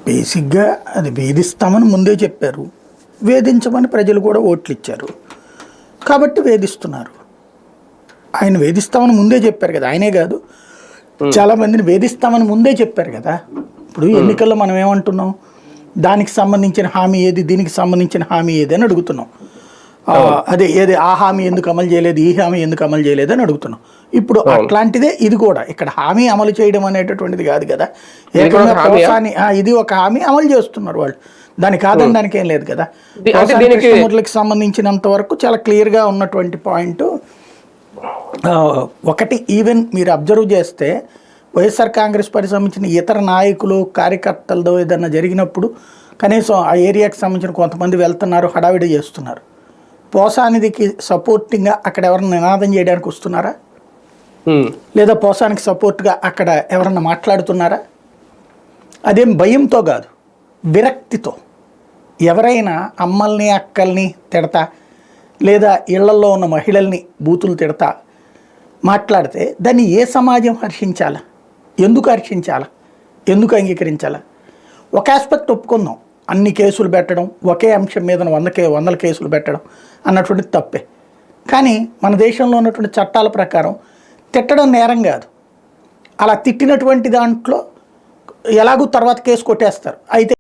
బేసిక్గా అది వేధిస్తామని ముందే చెప్పారు, వేధించమని ప్రజలు కూడా ఓట్లు ఇచ్చారు కాబట్టి వేధిస్తున్నారు. ఆయన వేధిస్తామని ముందే చెప్పారు కదా, ఆయనే కాదు చాలా మందిని వేధిస్తామని ముందే చెప్పారు కదా. ఇప్పుడు ఎన్నికల్లో మనం ఏమంటున్నాం, దానికి సంబంధించిన హామీ ఏది, దీనికి సంబంధించిన హామీ ఏది అని అడుగుతున్నాం. అదే ఏది ఆ హామీ ఎందుకు అమలు చేయలేదు, ఈ హామీ ఎందుకు అమలు చేయలేదు అని అడుగుతున్నాం. ఇప్పుడు అట్లాంటిదే ఇది కూడా, ఇక్కడ హామీ అమలు చేయడం అనేటటువంటిది కాదు కదా, ఏకంగా పోసాని ఇది ఒక హామీ అమలు చేస్తున్నారు వాళ్ళు, దాని కాదని దానికి ఏం లేదు కదా. కృష్ణమూర్తికి సంబంధించినంత వరకు చాలా క్లియర్గా ఉన్నటువంటి పాయింట్ ఒకటి, ఈవెన్ మీరు అబ్జర్వ్ చేస్తే వైఎస్ఆర్ కాంగ్రెస్ పార్టీ సంబంధించిన ఇతర నాయకులు కార్యకర్తలతో ఏదన్నా జరిగినప్పుడు కనీసం ఆ ఏరియాకి సంబంధించిన కొంతమంది వెళ్తున్నారు, హడావిడి చేస్తున్నారు. పోసానిధికి సపోర్టింగ్గా అక్కడ ఎవరైనా నినాదం చేయడానికి వస్తున్నారా, లేదా పోసానికి సపోర్ట్గా అక్కడ ఎవరన్నా మాట్లాడుతున్నారా? అదేం భయంతో కాదు, విరక్తితో. ఎవరైనా అమ్మల్ని అక్కల్ని తిడతా లేదా ఇళ్లలో ఉన్న మహిళల్ని బూతులు తిడతా మాట్లాడితే దాన్ని ఏ సమాజం హర్షించాలా, ఎందుకు హర్షించాలా, ఎందుకు అంగీకరించాలా? ఒక ఆస్పెక్ట్ ఒప్పుకుందాం, అన్ని కేసులు పెట్టడం, ఒకే అంశం మీద వందల కేసులు పెట్టడం అన్నటువంటిది తప్పే. కానీ మన దేశంలో ఉన్నటువంటి చట్టాల ప్రకారం తిట్టడం నేరం కాదు. అలా తిట్టినటువంటి దాంట్లో ఎలాగూ తర్వాత కేసు కొట్టేస్తారు. అయితే